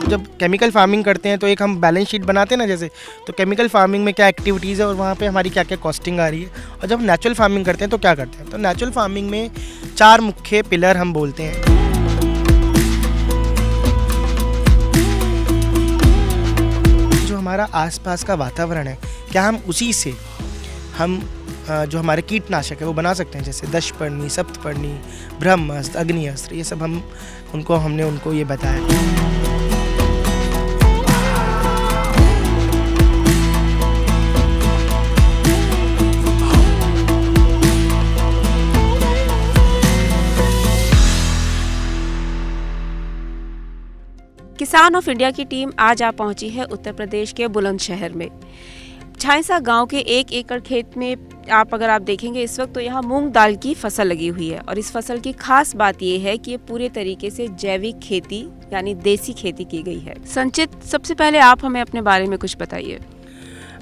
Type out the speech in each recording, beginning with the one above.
तो जब chemical farming करते हैं तो एक हम बैलेंस शीट बनाते हैं ना, जैसे तो केमिकल फार्मिंग में क्या एक्टिविटीज़ है और वहाँ पे हमारी क्या क्या कॉस्टिंग आ रही है, और जब नेचुरल फार्मिंग करते हैं तो क्या करते हैं। तो नेचुरल फार्मिंग में 4 मुख्य पिलर हम बोलते हैं। जो हमारा आसपास का वातावरण है, क्या हम उसी से हम जो हमारे कीटनाशक है वो बना सकते हैं, जैसे दशपर्णी, सप्तपर्णी, ब्रह्मास्त्र, अग्निअस्त्र, ये सब हमने उनको ये बताया। किसान ऑफ इंडिया की टीम आज आ पहुंची है उत्तर प्रदेश के बुलंदशहर में। झांसा गांव के 1 एकड़ खेत में अगर आप देखेंगे इस वक्त, तो यहाँ मूंग दाल की फसल लगी हुई है। और इस फसल की खास बात ये है कि ये पूरे तरीके से जैविक खेती यानी देसी खेती की गई है। संचित, सबसे पहले आप हमें अपने बारे में कुछ बताइए।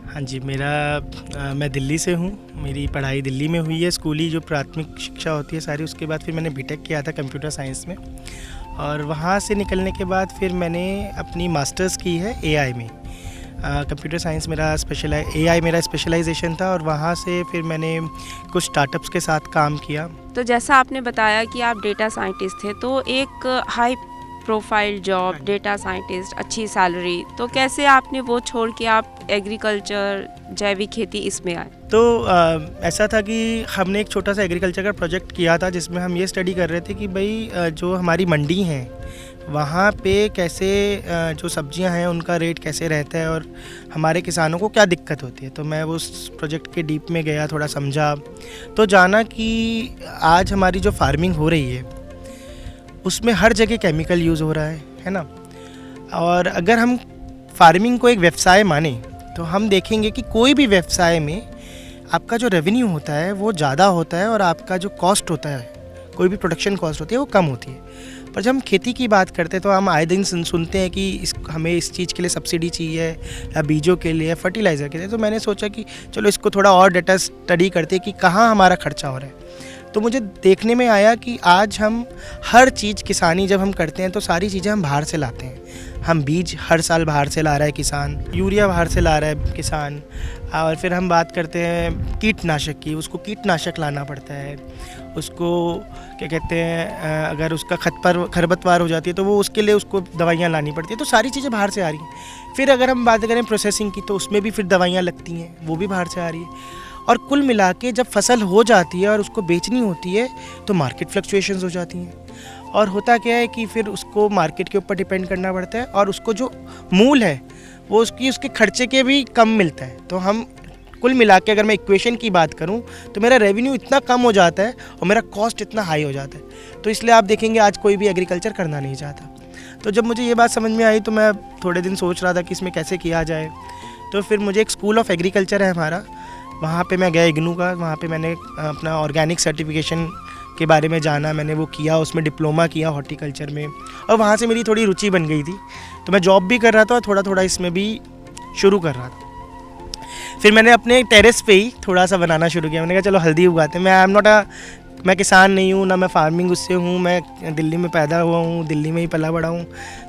हाँ जी, मैं दिल्ली से हूँ। मेरी पढ़ाई दिल्ली में हुई है, स्कूली जो प्राथमिक शिक्षा होती है सारी। उसके बाद फिर मैंने बीटेक किया था कंप्यूटर साइंस में, और वहाँ से निकलने के बाद फिर मैंने अपनी मास्टर्स की है एआई में। कंप्यूटर साइंस मेरा एआई मेरा स्पेशलाइजेशन था, और वहाँ से फिर मैंने कुछ स्टार्टअप्स के साथ काम किया। तो जैसा आपने बताया कि आप डेटा साइंटिस्ट थे, तो एक high profile job, data scientist, अच्छी सैलरी, तो कैसे आपने वो छोड़ के आप एग्रीकल्चर, जैविक खेती इसमें आए? तो ऐसा था कि हमने एक छोटा सा एग्रीकल्चर का प्रोजेक्ट किया था, जिसमें हम ये स्टडी कर रहे थे कि भाई जो हमारी मंडी हैं वहाँ पे कैसे जो सब्जियां हैं उनका रेट कैसे रहता है और हमारे किसानों को क्या दिक्कत होती है। तो मैं उस प्रोजेक्ट के डीप में गया, थोड़ा समझा, तो जाना कि आज हमारी जो फार्मिंग हो रही है उसमें हर जगह केमिकल यूज़ हो रहा है ना। और अगर हम फार्मिंग को एक व्यवसाय माने तो हम देखेंगे कि कोई भी व्यवसाय में आपका जो रेवेन्यू होता है वो ज़्यादा होता है, और आपका जो कॉस्ट होता है, कोई भी प्रोडक्शन कॉस्ट होती है, वो कम होती है। पर जब हम खेती की बात करते हैं तो हम आए दिन सुनते हैं कि हमें इस चीज़ के लिए सब्सिडी चाहिए, या बीजों के लिए, फर्टिलाइज़र के लिए। तो मैंने सोचा कि चलो इसको थोड़ा और डेटा स्टडी करते हैं कि कहाँ हमारा खर्चा हो रहा है। तो मुझे देखने में आया कि आज हम हर चीज़ किसानी जब हम करते हैं तो सारी चीज़ें हम बाहर से लाते हैं। हम बीज हर साल बाहर से ला रहा है किसान, यूरिया बाहर से ला रहा है किसान, और फिर हम बात करते हैं कीटनाशक की, उसको कीटनाशक लाना पड़ता है, उसको क्या कहते हैं, अगर उसका खरपतवार हो जाती है तो वो उसके लिए उसको दवाइयाँ लानी पड़ती है। तो सारी चीज़ें बाहर से आ रही हैं। फिर अगर हम बात करें प्रोसेसिंग की, तो उसमें भी फिर दवाइयाँ लगती हैं, वो भी बाहर से आ रही है। और कुल मिला के जब फसल हो जाती है और उसको बेचनी होती है तो मार्केट फ्लक्चुएशंस हो जाती हैं। और होता क्या है कि फिर उसको मार्केट के ऊपर डिपेंड करना पड़ता है, और उसको जो मूल है वो उसके खर्चे के भी कम मिलता है। तो हम कुल मिला के अगर मैं इक्वेशन की बात करूं तो मेरा रेवेन्यू इतना कम हो जाता है और मेरा कॉस्ट इतना हाई हो जाता है। तो इसलिए आप देखेंगे आज कोई भी एग्रीकल्चर करना नहीं चाहता। तो जब मुझे ये बात समझ में आई तो मैं थोड़े दिन सोच रहा था कि इसमें कैसे किया जाए। तो फिर मुझे एक स्कूल ऑफ एग्रीकल्चर है हमारा, वहाँ पे मैं गया इग्नू का। वहाँ पे मैंने अपना ऑर्गेनिक सर्टिफिकेशन के बारे में जाना, मैंने वो किया, उसमें डिप्लोमा किया हॉर्टिकल्चर में, और वहाँ से मेरी थोड़ी रुचि बन गई थी। तो मैं जॉब भी कर रहा था और थोड़ा थोड़ा इसमें भी शुरू कर रहा था। फिर मैंने अपने टेरेस पे ही थोड़ा सा बनाना शुरू किया। मैंने कहा चलो हल्दी उगाते हैं। मैं किसान नहीं हूँ, ना मैं फार्मिंग उससे हूँ, मैं दिल्ली में पैदा हुआ हूँ, दिल्ली में ही पला बड़ा हूँ।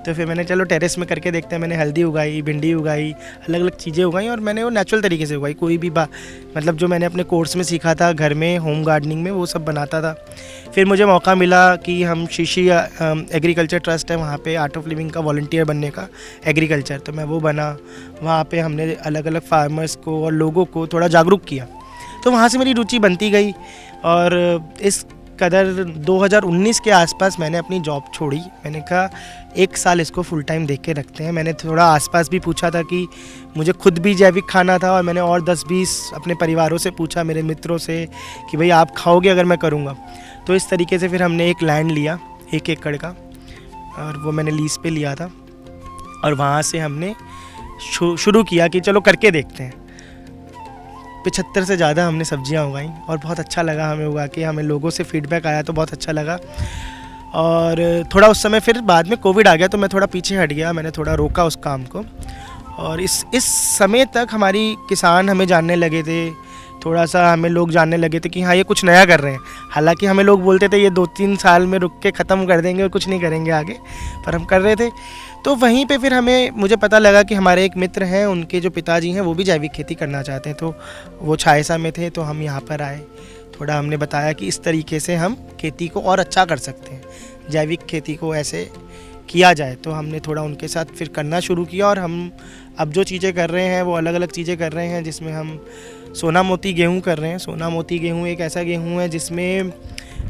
तो फिर मैंने चलो टेरेस में करके देखते हैं। मैंने हल्दी उगाई, भिंडी उगाई, अलग अलग चीज़ें उगाई, और मैंने वो नेचुरल तरीके से उगाई। कोई भी मतलब जो मैंने अपने कोर्स में सीखा था घर में होम गार्डनिंग में, वो सब बनाता था। फिर मुझे मौका मिला कि हम शीशी एग्रीकल्चर ट्रस्ट है वहाँ पे आर्ट ऑफ लिविंग का वॉलंटियर बनने का, एग्रीकल्चर। तो मैं वो बना। वहाँ पे हमने अलग अलग फार्मर्स को और लोगों को थोड़ा जागरूक किया। तो वहाँ से मेरी रुचि बनती गई, और इस कदर 2019 के आसपास मैंने अपनी जॉब छोड़ी। मैंने कहा 1 साल इसको फुल टाइम देख के रखते हैं। मैंने थोड़ा आसपास भी पूछा था कि मुझे खुद भी जैविक खाना था, और मैंने और 10-20 अपने परिवारों से पूछा, मेरे मित्रों से, कि भाई आप खाओगे अगर मैं करूँगा। तो इस तरीके से फिर हमने एक लैंड लिया 1 एकड़ का, और वो मैंने लीज़ पे लिया था, और वहाँ से हमने शुरू किया कि चलो करके देखते हैं। 75 से ज़्यादा हमने सब्जियां उगाई, और बहुत अच्छा लगा हमें उगा के। हमें लोगों से फीडबैक आया तो बहुत अच्छा लगा। और थोड़ा उस समय फिर बाद में कोविड आ गया तो मैं थोड़ा पीछे हट गया, मैंने थोड़ा रोका उस काम को। और इस समय तक हमारी किसान हमें जानने लगे थे, थोड़ा सा हमें लोग जानने लगे थे कि हाँ ये कुछ नया कर रहे हैं। हालांकि हमें लोग बोलते थे ये 2-3 साल में रुक के ख़त्म कर देंगे और कुछ नहीं करेंगे आगे, पर हम कर रहे थे। तो वहीं पे फिर मुझे पता लगा कि हमारे एक मित्र हैं, उनके जो पिताजी हैं वो भी जैविक खेती करना चाहते हैं, तो वो छायसा में थे, तो हम यहाँ पर आए। थोड़ा हमने बताया कि इस तरीके से हम खेती को और अच्छा कर सकते हैं, जैविक खेती को ऐसे किया जाए। तो हमने थोड़ा उनके साथ फिर करना शुरू किया, और हम अब जो चीज़ें कर रहे हैं वो अलग अलग चीज़ें कर रहे हैं, जिसमें हम सोना मोती गेहूँ कर रहे हैं। सोना मोती गेहूँ एक ऐसा गेहूँ है जिसमें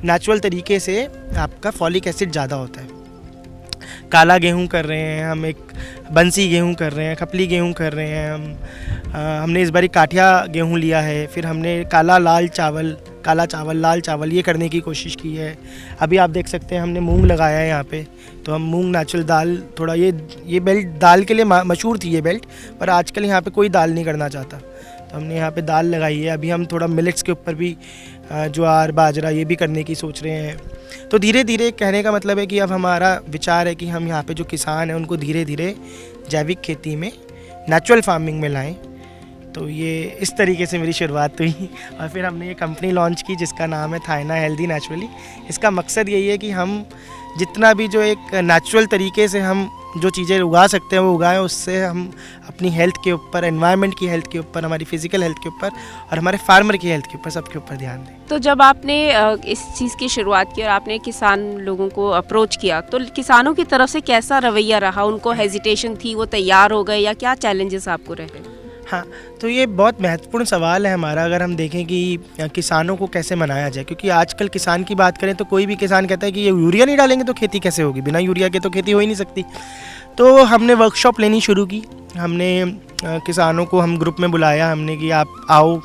नेचुरल तरीके से आपका फॉलिक एसिड ज़्यादा होता है। काला गेहूँ कर रहे हैं हम, एक बंसी गेहूँ कर रहे हैं, खपली गेहूँ कर रहे हैं हम। हमने इस बारी काठिया गेहूँ लिया है, फिर हमने काला चावल लाल चावल ये करने की कोशिश की है। अभी आप देख सकते हैं हमने मूंग लगाया है यहाँ पे, तो हम मूंग नेचुरल दाल, थोड़ा ये बेल्ट दाल के लिए मशहूर थी ये बेल्ट, पर आजकल यहाँ पे कोई दाल नहीं करना चाहता, तो हमने यहाँ पे दाल लगाई है। अभी हम थोड़ा मिलेट्स के ऊपर भी ज्वार बाजरा ये भी करने की सोच रहे हैं। तो धीरे धीरे कहने का मतलब है कि अब हमारा विचार है कि हम यहाँ पे जो किसान हैं उनको धीरे धीरे जैविक खेती में, नेचुरल फार्मिंग में लाएं। तो ये इस तरीके से मेरी शुरुआत हुई, और फिर हमने ये कंपनी लॉन्च की जिसका नाम है थाइना हेल्दी नेचुरली। इसका मकसद यही है कि हम जितना भी जो एक नेचुरल तरीके से हम जो चीज़ें उगा सकते हैं वो उगाएं, उससे हम अपनी हेल्थ के ऊपर, एनवायरनमेंट की हेल्थ के ऊपर, हमारी फिजिकल हेल्थ के ऊपर और हमारे फार्मर की हेल्थ के ऊपर, सबके ऊपर ध्यान दें। तो जब आपने इस चीज़ की शुरुआत की और आपने किसान लोगों को अप्रोच किया, तो किसानों की तरफ से कैसा रवैया रहा? उनको हेजिटेशन थी, वो तैयार हो गए, या क्या चैलेंजेस आपको रहे? हाँ, तो ये बहुत महत्वपूर्ण सवाल है हमारा। अगर हम देखें कि किसानों को कैसे मनाया जाए, क्योंकि आजकल किसान की बात करें तो कोई भी किसान कहता है कि ये यूरिया नहीं डालेंगे तो खेती कैसे होगी, बिना यूरिया के तो खेती हो ही नहीं सकती। तो हमने वर्कशॉप लेनी शुरू की। हमने किसानों को हम ग्रुप में बुलाया, हमने कि आप आओ,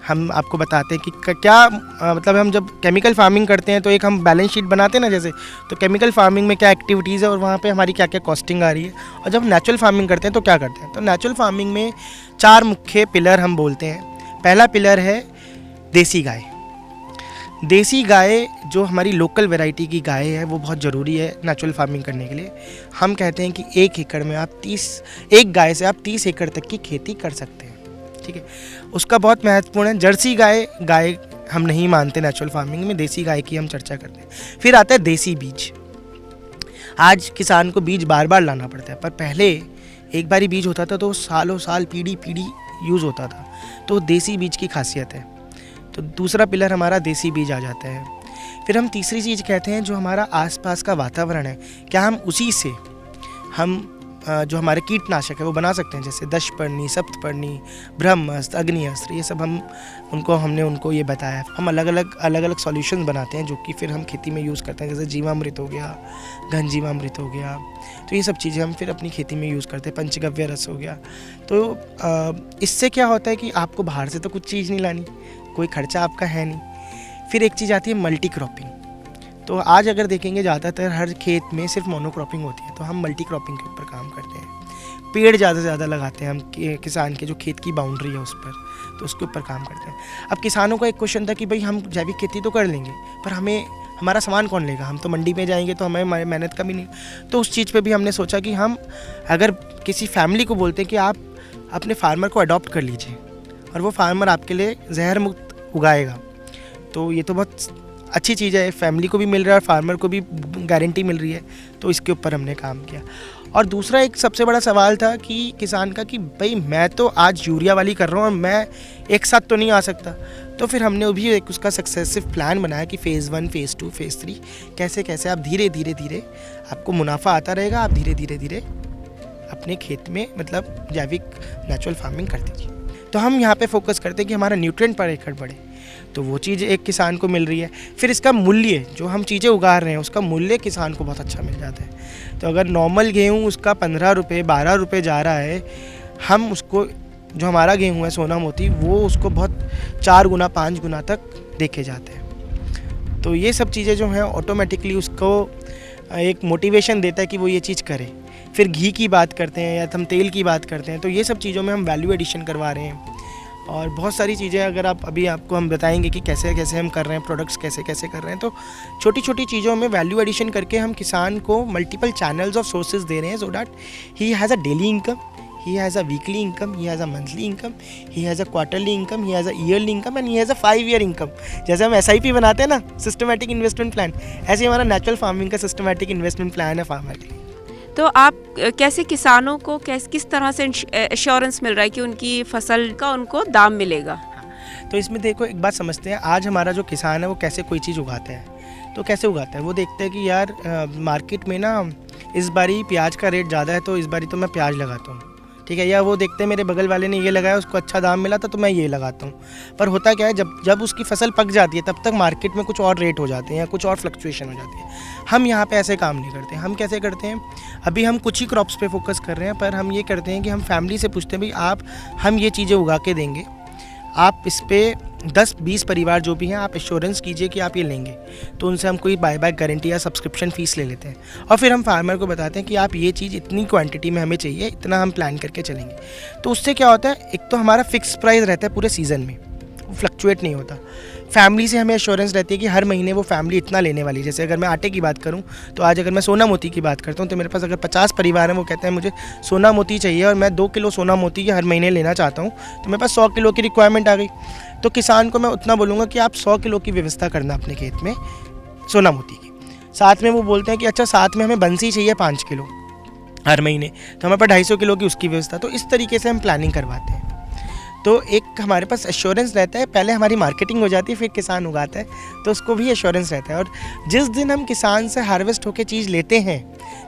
हम आपको बताते हैं कि क्या मतलब हम जब केमिकल फार्मिंग करते हैं तो एक हम बैलेंस शीट बनाते हैं ना, जैसे, तो केमिकल फार्मिंग में क्या एक्टिविटीज़ है और वहाँ पे हमारी क्या क्या कॉस्टिंग आ रही है, और जब नेचुरल फार्मिंग करते हैं तो क्या करते हैं। तो नेचुरल फार्मिंग में 4 मुख्य पिलर हम बोलते हैं। पहला पिलर है देसी गाय। देसी गाय जो हमारी लोकल वैरायटी की गाय है वो बहुत ज़रूरी है नेचुरल फार्मिंग करने के लिए। हम कहते हैं कि 1 एकड़ में आप एक गाय से आप 30 एकड़ तक की खेती कर सकते हैं, ठीक है। उसका बहुत महत्वपूर्ण है। जर्सी गाय हम नहीं मानते नेचुरल फार्मिंग में, देसी गाय की हम चर्चा करते हैं। फिर आता है देसी बीज। आज किसान को बीज बार बार लाना पड़ता है, पर पहले एक बार ही बीज होता था तो सालों साल पीढ़ी यूज़ होता था, तो देसी बीज की खासियत है। तो दूसरा पिलर हमारा देसी बीज आ जाता है। फिर हम तीसरी चीज़ कहते हैं जो हमारा आसपास का वातावरण है, क्या हम उसी से हम जो हमारे कीटनाशक है वो बना सकते हैं, जैसे दशपर्णी, सप्तपर्णी, ब्रह्मास्त्र, अग्निअस्त्र, ये सब हमने उनको ये बताया। हम अलग अलग सॉल्यूशंस बनाते हैं जो कि फिर हम खेती में यूज़ करते हैं, जैसे जीवामृत हो गया, घन जीवामृत हो गया, तो ये सब चीज़ें हम फिर अपनी खेती में यूज़ करते हैं। पंचगव्य रस हो गया। तो इससे क्या होता है कि आपको बाहर से तो कुछ चीज़ नहीं लानी, कोई खर्चा आपका है नहीं। फिर एक चीज़ आती है मल्टी क्रॉपिंग। तो आज अगर देखेंगे ज़्यादातर हर खेत में सिर्फ मोनोक्रॉपिंग होती है, तो हम मल्टी क्रॉपिंग के ऊपर काम करते हैं। पेड़ ज़्यादा से ज़्यादा लगाते हैं हम किसान के जो खेत की बाउंड्री है उस पर, तो उसके ऊपर काम करते हैं। अब किसानों का एक क्वेश्चन था कि भाई हम जैविक खेती तो कर लेंगे, पर हमारा सामान कौन लेगा, हम तो मंडी में जाएंगे तो हमें मेहनत का भी नहीं। तो उस चीज़ पर भी हमने सोचा कि हम अगर किसी फैमिली को बोलते हैं कि आप अपने फार्मर को अडॉप्ट कर लीजिए और वो फार्मर आपके लिए जहर मुक्त उगाएगा, तो ये तो बहुत अच्छी चीज़ है, फैमिली को भी मिल रहा है और फार्मर को भी गारंटी मिल रही है। तो इसके ऊपर हमने काम किया। और दूसरा एक सबसे बड़ा सवाल था कि किसान का कि भाई मैं तो आज यूरिया वाली कर रहा हूँ और मैं एक साथ तो नहीं आ सकता। तो फिर हमने भी एक उसका सक्सेसिव प्लान बनाया कि फ़ेज़ 1, फ़ेज़ 2, फ़ेज़ 3 कैसे आप धीरे धीरे आपको मुनाफा आता रहेगा, आप धीरे धीरे अपने खेत में मतलब जैविक नेचुरल फार्मिंग कर दीजिए। तो हम यहाँ पे फोकस करते हैं कि हमारा न्यूट्रिएंट पर एकड़ बढ़े, तो वो चीज़ एक किसान को मिल रही है। फिर इसका मूल्य, जो हम चीज़ें उगा रहे हैं उसका मूल्य किसान को बहुत अच्छा मिल जाता है। तो अगर नॉर्मल गेहूँ उसका 15 रुपये 12 रुपये जा रहा है, हम उसको जो हमारा गेहूँ है सोना मोती, वो उसको बहुत 4 गुना 5 गुना तक देखे जाते हैं। तो ये सब चीज़ें जो हैं ऑटोमेटिकली उसको एक मोटिवेशन देता है कि वो ये चीज़ करे। फिर घी की बात करते हैं या हम तेल की बात करते हैं, तो ये सब चीज़ों में हम वैल्यू एडिशन करवा रहे हैं। और बहुत सारी चीज़ें अगर आपको हम बताएंगे कि कैसे हम कर रहे हैं, प्रोडक्ट्स कैसे कर रहे हैं। तो छोटी छोटी चीज़ों में वैल्यू एडिशन करके हम किसान को मल्टीपल चैनल्स ऑफ सोर्सेज दे रहे हैं, so that he has a daily income, he has a weekly income, he has a monthly income, he has a quarterly income, he has a yearly income and he has a 5 year income. जैसे हम SIP बनाते हैं ना, systematic investment plan, ऐसे हमारा natural farming का systematic investment plan है farmer के लिए। तो आप कैसे किसानों को किस तरह से एश्योरेंस मिल रहा है कि उनकी फसल का उनको दाम मिलेगा? तो इसमें देखो एक बात समझते हैं, आज हमारा जो किसान है वो कैसे कोई चीज़ उगाता है, तो कैसे उगाता है वो देखते हैं कि यार मार्केट में ना इस बारी प्याज का रेट ज़्यादा है तो इस बारी तो मैं प्याज लगाता हूँ, ठीक है, या वो देखते हैं मेरे बगल वाले ने ये लगाया उसको अच्छा दाम मिला था तो मैं ये लगाता हूँ। पर होता क्या है, जब उसकी फसल पक जाती है तब तक मार्केट में कुछ और रेट हो जाते हैं या कुछ और फ्लक्चुएशन हो जाती है। हम यहाँ पे ऐसे काम नहीं करते। हम कैसे करते हैं, अभी हम कुछ ही क्रॉप्स पे फोकस कर रहे हैं, पर हम ये करते हैं कि हम फैमिली से पूछते हैं भाई हम ये चीज़ें उगा के देंगे, आप इस पर 10-20 परिवार जो भी हैं आप एश्योरेंस कीजिए कि आप ये लेंगे, तो उनसे हम कोई बायबैक गारंटी या सब्सक्रिप्शन फ़ीस ले लेते हैं और फिर हम फार्मर को बताते हैं कि आप ये चीज़ इतनी क्वांटिटी में हमें चाहिए, इतना हम प्लान करके चलेंगे। तो उससे क्या होता है, एक तो हमारा फिक्स प्राइस रहता है पूरे सीज़न में, वो फ्लक्चुएट नहीं होता। फैमिली से हमें एश्योरेंस रहती है कि हर महीने वो फैमिली इतना लेने वाली है। जैसे अगर मैं आटे की बात करूं तो आज अगर मैं सोना मोती की बात करता हूं तो मेरे पास अगर 50 परिवार हैं, वो कहते हैं मुझे सोना मोती चाहिए और मैं 2 किलो सोना मोती की हर महीने लेना चाहता हूं, तो मेरे पास 100 किलो की रिक्वायरमेंट आ गई। तो किसान को मैं उतना बोलूँगा कि आप 100 किलो की व्यवस्था करना अपने खेत में सोना मोती की। साथ में वो बोलते हैं कि अच्छा साथ में हमें बंसी चाहिए 5 किलो हर महीने, तो हमारे पास 250 किलो की उसकी व्यवस्था। तो इस तरीके से हम प्लानिंग करवाते हैं। तो एक हमारे पास एश्योरेंस रहता है, पहले हमारी मार्केटिंग हो जाती है फिर किसान उगाता है, तो उसको भी एश्योरेंस रहता है। और जिस दिन हम किसान से हार्वेस्ट होकर चीज़ लेते हैं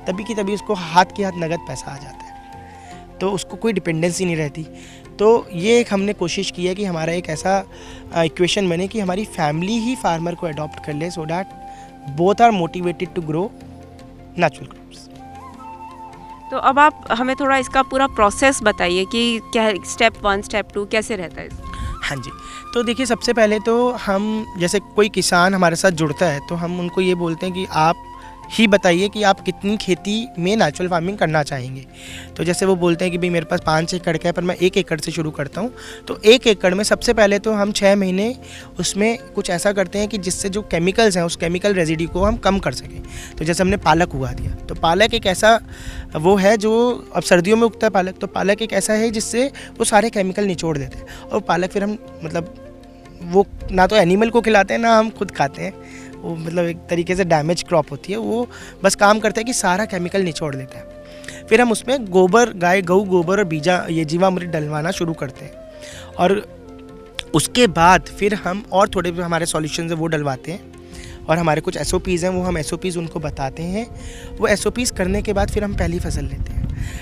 तभी की तभी उसको हाथ के हाथ नगद पैसा आ जाता है, तो उसको कोई डिपेंडेंसी नहीं रहती। तो ये एक हमने कोशिश की है कि हमारा एक ऐसा इक्वेशन बने कि हमारी फैमिली ही फार्मर को अडॉप्ट कर ले, so that both are motivated to grow natural crops. तो अब आप हमें थोड़ा इसका पूरा प्रोसेस बताइए कि क्या स्टेप 1 स्टेप 2 कैसे रहता है? हाँ जी, तो देखिए सबसे पहले तो हम जैसे कोई किसान हमारे साथ जुड़ता है तो हम उनको ये बोलते हैं कि आप ही बताइए कि आप कितनी खेती में नेचुरल फार्मिंग करना चाहेंगे। तो जैसे वो बोलते हैं कि भाई मेरे पास 5 एकड़ का है पर मैं 1 एकड़ से शुरू करता हूँ, तो 1 एकड़ में सबसे पहले तो हम 6 महीने उसमें कुछ ऐसा करते हैं कि जिससे जो केमिकल्स हैं उस केमिकल रेजिड्यू को हम कम कर सकें। तो जैसे हमने पालक उगा दिया, तो पालक एक ऐसा वो है जो अब सर्दियों में उगता है पालक, तो पालक एक ऐसा है जिससे वो सारे केमिकल निचोड़ देते हैं और पालक फिर हम मतलब वो ना तो एनिमल को खिलाते हैं ना हम खुद खाते हैं, वो मतलब एक तरीके से डैमेज क्रॉप होती है, वो बस काम करता है कि सारा केमिकल निचोड़ देता है। फिर हम उसमें गोबर, गाय गऊ गोबर और बीजा ये जीवामृत डलवाना शुरू करते हैं और उसके बाद फिर हम और थोड़े हमारे सॉल्यूशंस है वो डलवाते हैं और हमारे कुछ SOPs हैं वो हम SOPs उनको बताते हैं। वो SOPs करने के बाद फिर हम पहली फसल लेते हैं।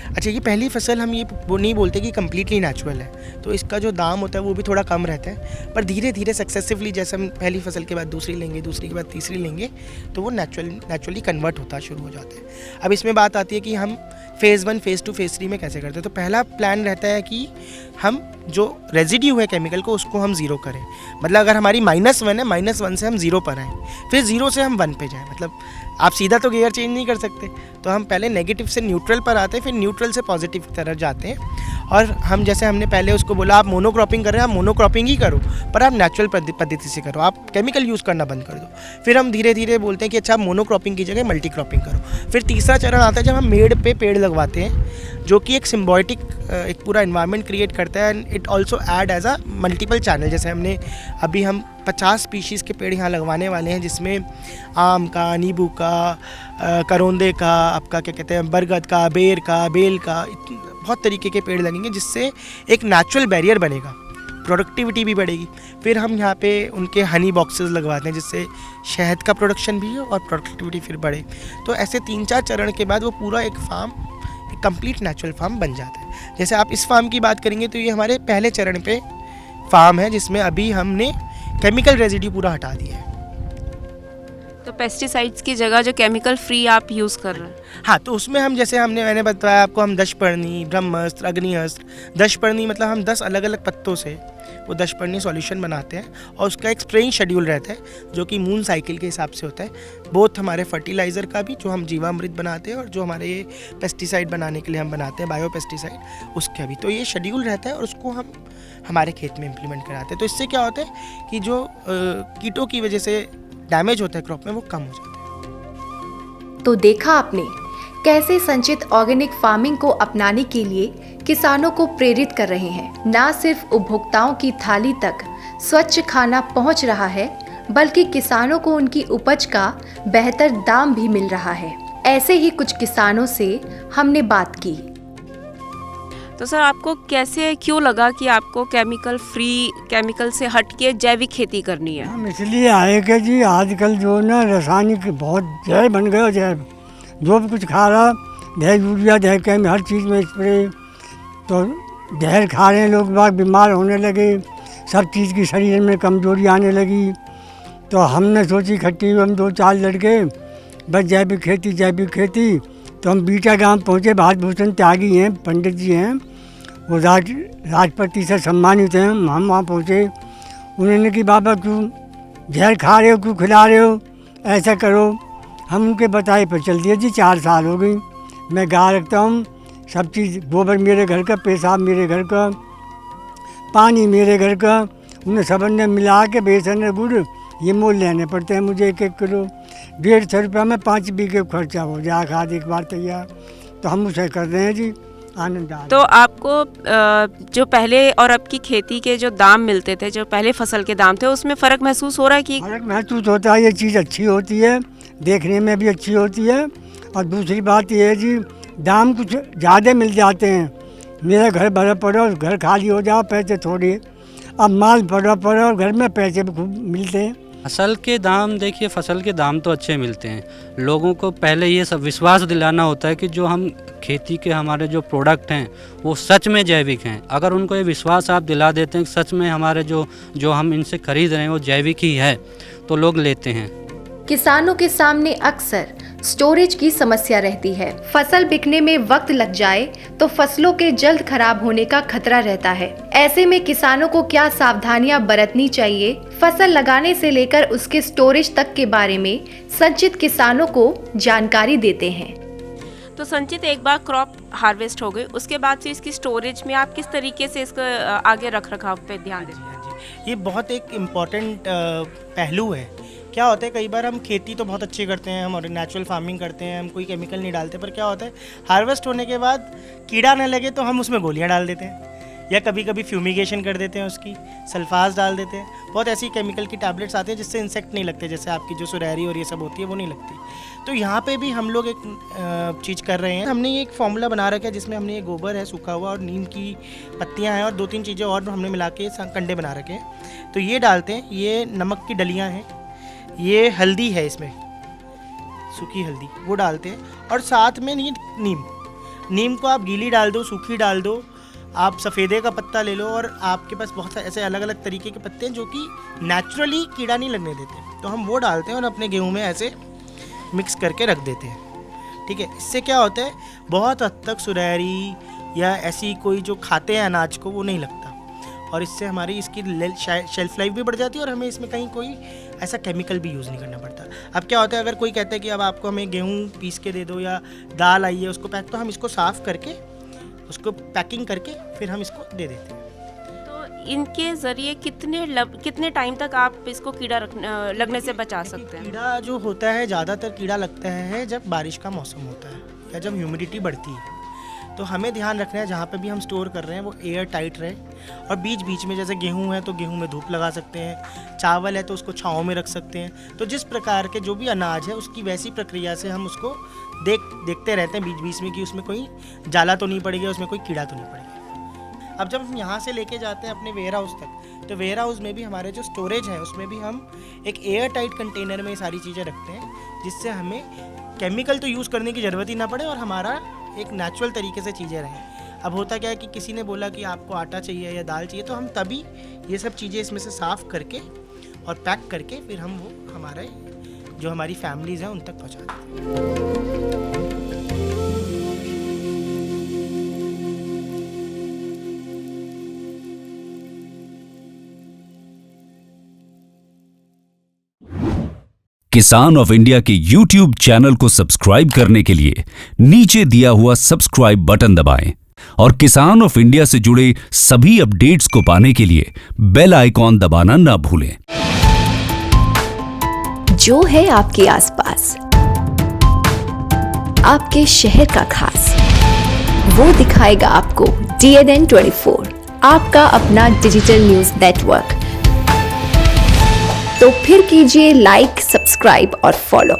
अच्छा, ये पहली फसल हम ये वो नहीं बोलते कि कम्प्लीटली नेचुरल है, तो इसका जो दाम होता है वो भी थोड़ा कम रहता है, पर धीरे धीरे सक्सेसिवली जैसे हम पहली फसल के बाद दूसरी लेंगे, दूसरी के बाद तीसरी लेंगे, तो वो नेचुरली कन्वर्ट होता शुरू हो जाता है। अब इसमें बात आती है कि हम फेज़ 1, फेज़ 2, फेज़ 3 में कैसे करते हैं। तो पहला प्लान रहता है कि हम जो रेजिड्यू है केमिकल को उसको हम ज़ीरो करें, मतलब अगर हमारी -1 है, -1 से हम 0 पर आएँ, फिर 0 से हम 1 पे जाएँ। मतलब आप सीधा तो गियर चेंज नहीं कर सकते, तो हम पहले नेगेटिव से न्यूट्रल पर आते हैं, फिर न्यूट्रल से पॉजिटिव की तरफ जाते हैं। और हम जैसे हमने पहले उसको बोला आप मोनोक्रॉपिंग कर रहे हैं, आप मोनोक्रॉपिंग ही करो, पर आप नेचुरल पद्धति से करो, आप केमिकल यूज़ करना बंद कर दो। फिर हम धीरे धीरे बोलते हैं कि अच्छा आप मोनोक्रॉपिंग की जगह मल्टी क्रॉपिंग करो। फिर तीसरा चरण आता है जब हम मेड़ पे पेड़ लगवाते हैं, जो कि एक सिम्बायोटिक एक पूरा इन्वायरमेंट क्रिएट करता है and it also add as a multiple channel. जैसे हमने अभी हम 50 स्पीशीज़ के पेड़ यहाँ लगवाने वाले हैं, जिसमें आम का, नींबू का, करौंदे का, आपका क्या कहते हैं बरगद का, बेर का, बेल का, बहुत तरीके के पेड़ लगेंगे जिससे एक नेचुरल बैरियर बनेगा, प्रोडक्टिविटी भी बढ़ेगी। फिर हम यहाँ पे उनके हनी बॉक्सेस लगवाते हैं जिससे शहद का प्रोडक्शन भी हो और प्रोडक्टिविटी फिर बढ़े। तो ऐसे 3-4 चरण के बाद वो पूरा एक फार्म एक कंप्लीट नेचुरल फार्म बन जाता है। जैसे आप इस फार्म की बात करेंगे तो ये हमारे पहले चरण पे फार्म है जिसमें अभी हमने केमिकल रेजिड्यू पूरा हटा दिया है। तो पेस्टिसाइड्स की जगह जो केमिकल फ्री आप यूज़ कर रहे हैं? हाँ, तो उसमें हम जैसे मैंने बताया आपको, हम दशपर्णी, ब्रह्मास्त्र, अग्निअस्त्र, दशपर्णी मतलब हम 10 अलग अलग पत्तों से वो दशपर्णी सॉल्यूशन बनाते हैं और उसका एक स्प्रेइंग शेड्यूल रहता है जो कि मून साइकिल के हिसाब से होता है। बोथ हमारे फर्टिलाइज़र का भी जो हम जीवामृत बनाते हैं और जो हमारे पेस्टिसाइड बनाने के लिए हम बनाते हैं बायो पेस्टिसाइड, उसका भी तो ये शेड्यूल रहता है और उसको हम हमारे खेत में इम्प्लीमेंट कराते हैं। तो इससे क्या होता है कि जो कीटों की वजह से डैमेज होता है क्रॉप में वो कम हो जाता है। तो देखा आपने कैसे संचित ऑर्गेनिक फार्मिंग को अपनाने के लिए किसानों को प्रेरित कर रहे हैं। ना सिर्फ उपभोक्ताओं की थाली तक स्वच्छ खाना पहुंच रहा है, बल्कि किसानों को उनकी उपज का बेहतर दाम भी मिल रहा है। ऐसे ही कुछ किसानों से हमने बात की। तो सर आपको कैसे क्यों लगा कि आपको केमिकल से हट के जैविक खेती करनी है? हम इसलिए आए कि जी आजकल जो ना रासायनिक बहुत जहर बन गया, जहर जो भी कुछ खा रहा, जहर यूरिया जहर केमिकल हर चीज़ में स्प्रे, तो जहर खा रहे हैं लोग, बाग बीमार होने लगे, सब चीज़ की शरीर में कमजोरी आने लगी। तो हमने सोची इकट्ठी हम 2-4 लड़के बस जैविक खेती। तो हम बीटा गांव पहुँचे, भारत भूषण त्यागी हैं, पंडित जी हैं, वो राष्ट्रपति से सम्मानित हैं। हम वहाँ पहुँचे, उन्होंने कि बाबा क्यों जहर खा रहे हो, क्यों खिला रहे हो, ऐसा करो। हम उनके बताए पर चल दिए जी। 4 साल हो गई, मैं गाय रखता हूँ, सब चीज़, गोबर मेरे घर का, पेशाब मेरे घर का, पानी मेरे घर का, उन्हें सब ने मिला के बेसन गुड़ ये मोल लेने पड़ते हैं मुझे 1-1 किलो। 150 रुपये में 5 बीघे खर्चा हो जाए, खाद एक बार तैयार। तो हम उसे कर रहे हैं जी, आनंद आ। तो आपको जो पहले और अब की खेती के जो दाम मिलते थे, जो पहले फसल के दाम थे, उसमें फ़र्क महसूस हो रहा है कि? फ़र्क महसूस होता है, ये चीज़ अच्छी होती है, देखने में भी अच्छी होती है। और दूसरी बात ये है जी, दाम कुछ ज़्यादा मिल जाते हैं। मेरा घर भरा पड़ा और घर खाली हो जाओ, पैसे थोड़े, अब माल भरा पड़ा और घर में पैसे भी खूब मिलते हैं। फसल के दाम, देखिए फसल के दाम तो अच्छे मिलते हैं। लोगों को पहले ये सब विश्वास दिलाना होता है कि जो हम खेती के हमारे जो प्रोडक्ट हैं वो सच में जैविक हैं। अगर उनको ये विश्वास आप दिला देते हैं कि सच में हमारे जो हम इनसे खरीद रहे हैं वो जैविक ही है, तो लोग लेते हैं। किसानों के सामने अक्सर स्टोरेज की समस्या रहती है। फसल बिकने में वक्त लग जाए तो फसलों के जल्द खराब होने का खतरा रहता है। ऐसे में किसानों को क्या सावधानियां बरतनी चाहिए, फसल लगाने से लेकर उसके स्टोरेज तक के बारे में संचित किसानों को जानकारी देते हैं। तो संचित, एक बार क्रॉप हार्वेस्ट हो गई, उसके बाद से इसकी स्टोरेज में आप किस तरीके से इसका आगे रख रखाव पे ध्यान देते हैं? ये बहुत एक इम्पॉर्टेंट पहलू है। क्या होता है, कई बार हम खेती तो बहुत अच्छी करते हैं, हम और नेचुरल फार्मिंग करते हैं, हम कोई केमिकल नहीं डालते, पर क्या होता है हार्वेस्ट होने के बाद कीड़ा न लगे तो हम उसमें गोलियां डाल देते हैं, या कभी कभी फ्यूमिगेशन कर देते हैं, उसकी सल्फास डाल देते हैं। बहुत ऐसी केमिकल की टैबलेट्स आती हैं जिससे इंसेक्ट नहीं लगते, जैसे आपकी जो सुरैरी और ये सब होती है वो नहीं लगती। तो यहाँ पे भी हम लोग एक चीज़ कर रहे हैं। हमने ये एक फार्मूला बना रखा है जिसमें हमने ये गोबर है सूखा हुआ और नीम की पत्तियाँ हैं और 2-3 चीज़ें और हमने मिला के कंडे बना रखे हैं। तो ये डालते हैं, ये नमक की डलियाँ हैं, ये हल्दी है, इसमें सूखी हल्दी वो डालते हैं, और साथ में नीम को आप गीली डाल दो, सूखी डाल दो, आप सफ़ेदे का पत्ता ले लो, और आपके पास बहुत ऐसे अलग अलग तरीके के पत्ते हैं जो कि नेचुरली कीड़ा नहीं लगने देते। तो हम वो डालते हैं और अपने गेहूं में ऐसे मिक्स करके रख देते हैं। ठीक है, इससे क्या होता है, बहुत हद तक सुरैरी या ऐसी कोई जो खाते हैं अनाज को वो नहीं लगता, और इससे हमारी इसकी शेल्फ लाइफ भी बढ़ जाती है और हमें इसमें कहीं कोई ऐसा केमिकल भी यूज़ नहीं करना पड़ता। अब क्या होता है, अगर कोई कहता है कि अब आपको हमें गेहूं पीस के दे दो या दाल आई है उसको पैक, तो हम इसको साफ़ करके उसको पैकिंग करके फिर हम इसको दे देते हैं। तो इनके ज़रिए कितने टाइम तक आप इसको कीड़ा लगने से बचा सकते हैं? कीड़ा जो होता है, ज़्यादातर कीड़ा लगता है जब बारिश का मौसम होता है या जब ह्यूमिडिटी बढ़ती है। तो हमें ध्यान रखना है जहाँ पे भी हम स्टोर कर रहे हैं वो एयर टाइट रहे, और बीच बीच में जैसे गेहूं है तो गेहूं में धूप लगा सकते हैं, चावल है तो उसको छाँव में रख सकते हैं। तो जिस प्रकार के जो भी अनाज है उसकी वैसी प्रक्रिया से हम उसको देखते रहते हैं बीच बीच में कि उसमें कोई जाला तो नहीं पड़ेगा, उसमें कोई कीड़ा तो नहीं पड़ेगा। अब जब हम यहाँ से लेके जाते हैं अपने वेयर हाउस तक, तो वेयर हाउस में भी हमारे जो स्टोरेज है उसमें भी हम एक एयर टाइट कंटेनर में ये सारी चीज़ें रखते हैं, जिससे हमें केमिकल तो यूज़ करने की ज़रूरत ही ना पड़े और हमारा एक नेचुरल तरीके से चीज़ें रहें। अब होता क्या है कि किसी ने बोला कि आपको आटा चाहिए या दाल चाहिए, तो हम तभी ये सब चीज़ें इसमें से साफ़ करके और पैक करके फिर हम वो हमारे जो हमारी फैमिलीज़ हैं उन तक पहुँचा देते हैं। किसान ऑफ इंडिया के YouTube चैनल को सब्सक्राइब करने के लिए नीचे दिया हुआ सब्सक्राइब बटन दबाएं और किसान ऑफ इंडिया से जुड़े सभी अपडेट्स को पाने के लिए बेल आइकॉन दबाना ना भूलें। जो है आपके आसपास, आपके शहर का खास, वो दिखाएगा आपको DNN 24, आपका अपना डिजिटल न्यूज नेटवर्क। तो फिर कीजिए लाइक, सब्सक्राइब और फॉलो।